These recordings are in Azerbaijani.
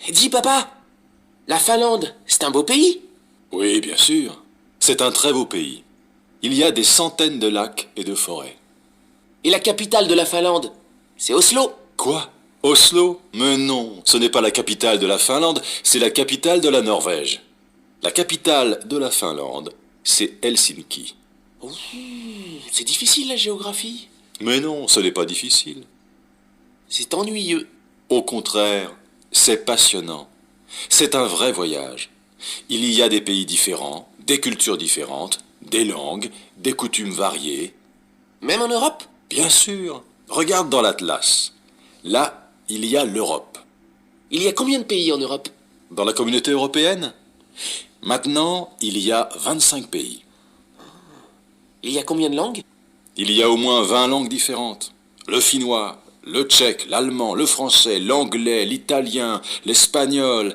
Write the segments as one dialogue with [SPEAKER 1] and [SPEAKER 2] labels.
[SPEAKER 1] Dis papa, la Finlande, c'est un beau pays.
[SPEAKER 2] Oui, bien sûr. C'est un très beau pays. Il y a des centaines de lacs et de forêts.
[SPEAKER 1] Et la capitale de la Finlande, c'est Oslo.
[SPEAKER 2] Quoi? Oslo? Mais non, ce n'est pas la capitale de la Finlande, c'est la capitale de la Norvège. La capitale de la Finlande, c'est Helsinki.
[SPEAKER 1] Ouh, c'est difficile la géographie.
[SPEAKER 2] Mais non, ce n'est pas difficile.
[SPEAKER 1] C'est ennuyeux.
[SPEAKER 2] Au contraire, c'est passionnant. C'est un vrai voyage. Il y a des pays différents, des cultures différentes, des langues, des coutumes variées.
[SPEAKER 1] Même en Europe?
[SPEAKER 2] Bien sûr, regarde dans l'Atlas. Là, il y a l'Europe.
[SPEAKER 1] Il y a combien de pays en Europe?
[SPEAKER 2] Dans la communauté européenne? Maintenant, il y a 25 pays.
[SPEAKER 1] Il y a combien de langues?
[SPEAKER 2] Il y a au moins 20 langues différentes. Le finnois, le tchèque, l'allemand, le français, l'anglais, l'italien, l'espagnol.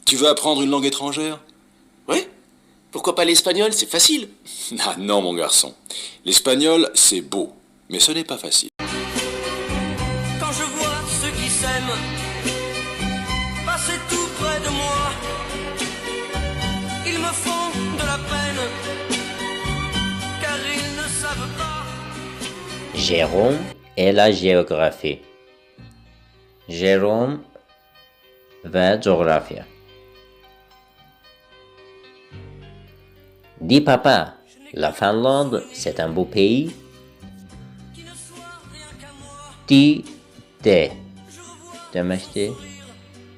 [SPEAKER 2] Tu veux apprendre une langue étrangère?
[SPEAKER 1] Ouais. Pourquoi pas l'espagnol? C'est facile.
[SPEAKER 2] Ah non, mon garçon. L'espagnol, c'est beau, mais ce n'est pas facile.
[SPEAKER 3] Quand je vois ceux qui s'aiment passer tout près de moi, ils me font de la peine, car ils ne savent pas.
[SPEAKER 4] Jérôme et la géographie. Jérôme ve coğrafya. Dis papa, la Finlande, c'est un beau pays. Di de demektir.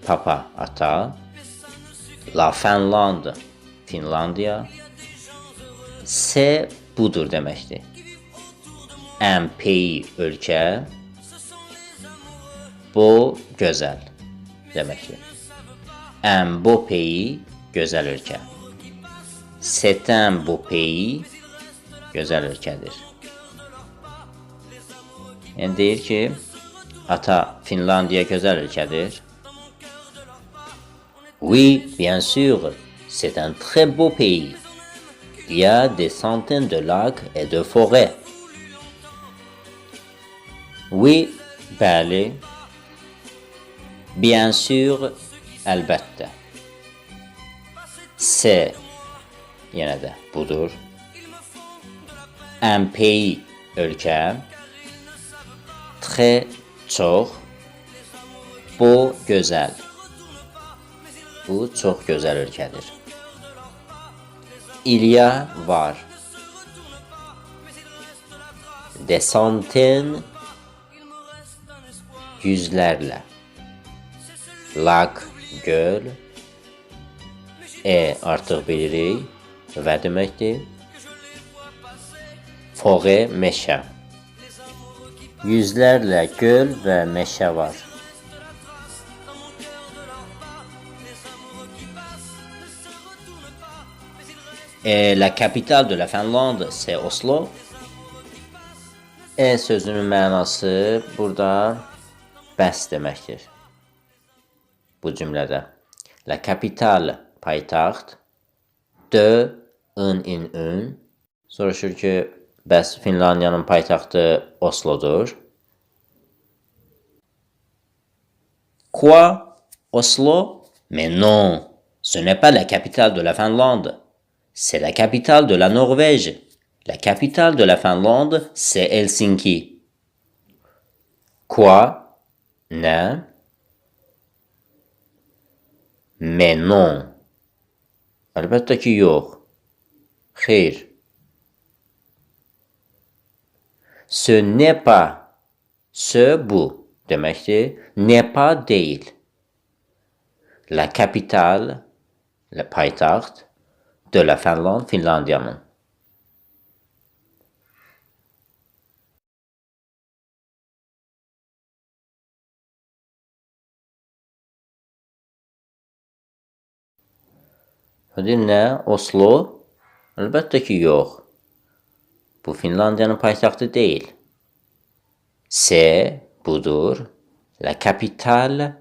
[SPEAKER 4] Papa ata. La Finlande, Finlandiya. C'est budur demektir. Un pays ülke. Bu gözəl deməkdir. Un beau pays, gözəl ölkə. C'est un beau pays, gözəl ölkədir. Yəni deyir ki, ata Finlandiya gözəl ölkədir. Oui, bien sûr, c'est un très beau pays. Il y a des centaines de lacs et de forêts. Oui, bəli. Bien sûr, əlbəttə. C'est, yenə də budur. Un pays, ölkə. Très, çox. Bu, gözəl. Bu, çox gözəl ölkədir. Il y a, var. Des centaines, yüzlərlə. Lac, göl. Artıq bilirik. Və deməkdir. Forêt, meşə. Yüzlərlə göl və meşə var. La capitale de la Finlande, c'est Oslo. Sözünün mənası burada bəs deməkdir. Bu cümlədə. La capitale, paytaxt. De, ın. Soruşur ki, bəs Finlandiyanın paytaxtı Oslodur. Quoi? Oslo? Mais non, ce n'est pas la capitale de la Finlande. C'est la capitale de la Norvège. La capitale de la Finlande, c'est Helsinki. Quoi? Nə? Mais non. Əlbəttə ki, yox. Xeyr. Ce n'est pas. Ce, bu deməkdir. N'est pas deyil. La capitale, le paytaxt de la Finlande, Finlandiyanın. Deyir, nə? Oslo? Əlbəttə ki, yox. Bu Finlandiyanın paytaxtı deyil. C'est, budur. La capitale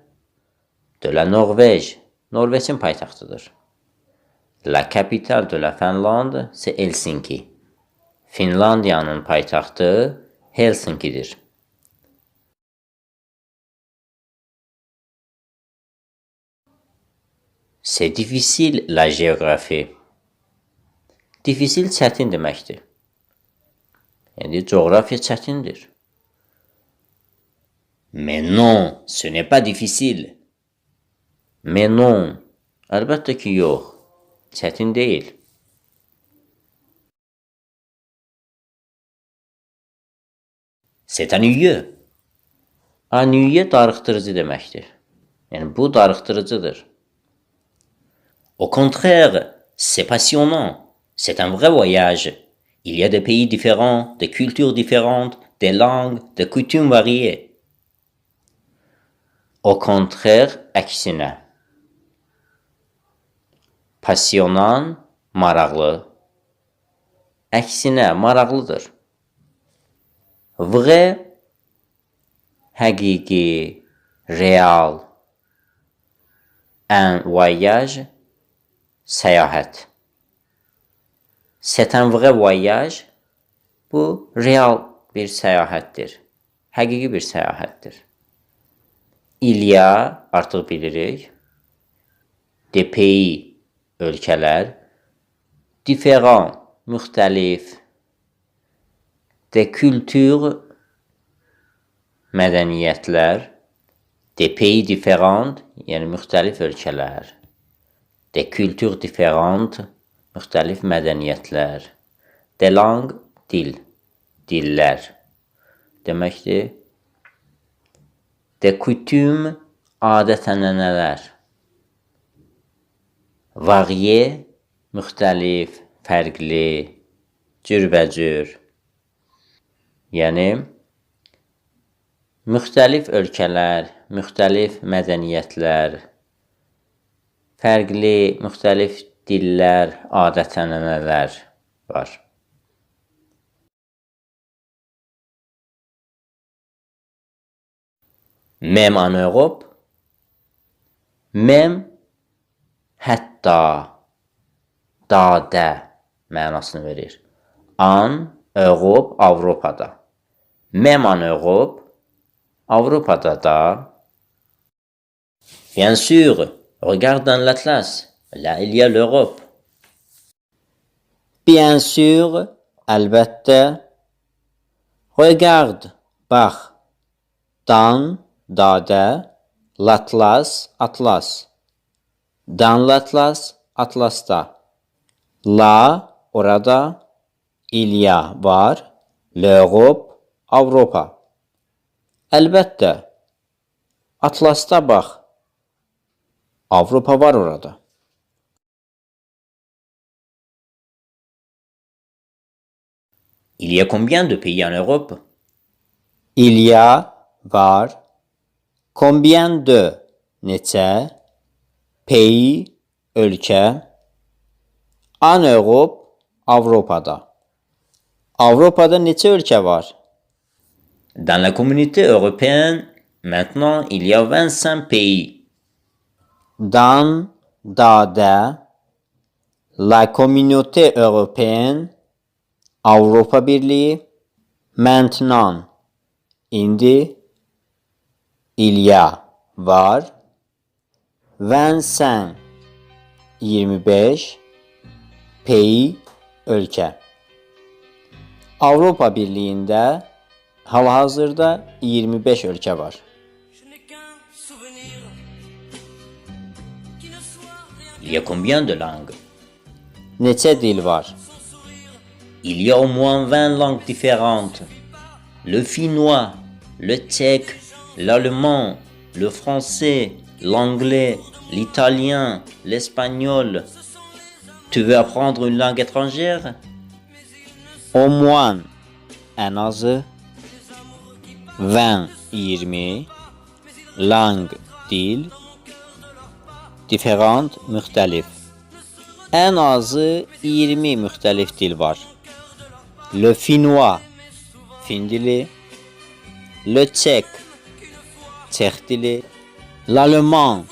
[SPEAKER 4] de la Norvège. Norveçin paytaxtıdır. La capitale de la Finlande, c'est Helsinki. Finlandiyanın paytaxtı Helsinkidir. C'est difficile la géographie. Difficile çətin deməkdir. Yəni, coğrafiya çətindir. Mais non, ce n'est pas difficile. Mais non, əlbəttə ki, yox. Çətin deyil. C'est ennuyeux. Ennuyeux darıxdırıcı deməkdir. Yəni, bu darıxdırıcıdır. Au contraire, c'est passionnant. C'est un vrai voyage. Il y a des pays différents, des cultures différentes, des langues, des coutumes variées. Au contraire, əksinə. Passionnant, maraqlı. Əksinə, maraqlıdır. Vrai, həqiqi, real. Un voyage, səyahət. C'est un vrai voyage. Bu, real bir səyahətdir. Həqiqi bir səyahətdir. Il y a, artıq bilirik, des pays, ölkələr, différents, müxtəlif, des cultures, mədəniyyətlər, des pays différents, yəni müxtəlif ölkələr, des cultures différentes, müxtəlif mədəniyyətlər, des langues, dil, dillər deməkdir. Des coutumes, adət-ənənələr. Varié, müxtəlif, fərqli, cürbəcür. Yəni, müxtəlif ölkələr, müxtəlif mədəniyyətlər, fərqli, müxtəlif dillər, adət-ənənələr var. Même en Europe, même hətta, dadə mənasını verir. En Europe, Avropada. Même en Europe, Avropada da. Bien sûr, regarde dans l'Atlas. Là, il y a l'Europe. Bien sûr, əlbəttə. Regarde, bax. Dans, dadə, l'Atlas, atlas. Dans l'Atlas, atlasda. La, orada. Il y a, var. L'Europe, Avropa. Əlbəttə. Atlasda bax. Avropa var orada. Il y a combien de pays en Europe? Il y a, var. Combien de, neçə. Pays, ölkə. En Europe, Avropada. Avropada neçə ölkə var? Dans la communauté européenne, maintenant, il y a 25 pays. Dans, dadə, la communauté européenne, Avropa Birliyi, maintenant, indi, il y a, var, 25, 25, pays, ölkə. Avropa Birliyində hal-hazırda 25 ölkə var. Il y a combien de langues? Neçə dil var? Il y a au moins 20 langues différentes. Le finnois, le tchèque, l'allemand, le français, l'anglais, l'italien, l'espagnol. Tu veux apprendre une langue étrangère? Au moins, en azı, 20, 20, langue, dil, différent, müxtəlif. En azı 20 müxtəlif dil var. Le finnois, fin dili, le tchèque, tchèque dili, l'allemand,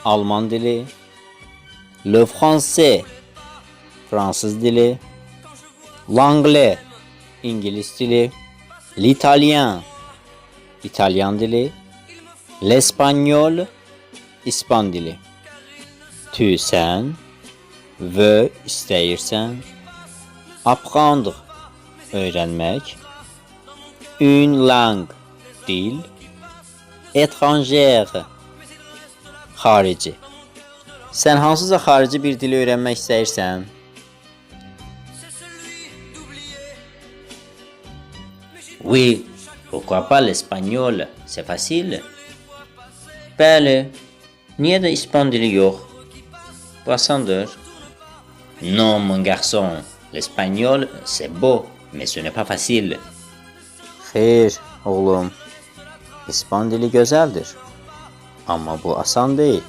[SPEAKER 4] alman dili, le français, fransız dili, l'anglais, İngiliz dili, l'italien, İtalyan dili, l'espagnol, İspan dili. Tu sən veux istəyirsən. Apprendre öyrənmək. Une langue dil. Étrangère xarici. Sən hansısa xarici bir dili öyrənmək istəyirsən? Oui, pourquoi pas l'espagnol? C'est facile. Bəli, niyə də İspan dili yox? Bu asandır. Non, mon garçon, l'espagnol c'est beau, mais ce n'est pas facile. Xeyr, oğlum. İspan dili gözəldir. Amma bu asan deyil.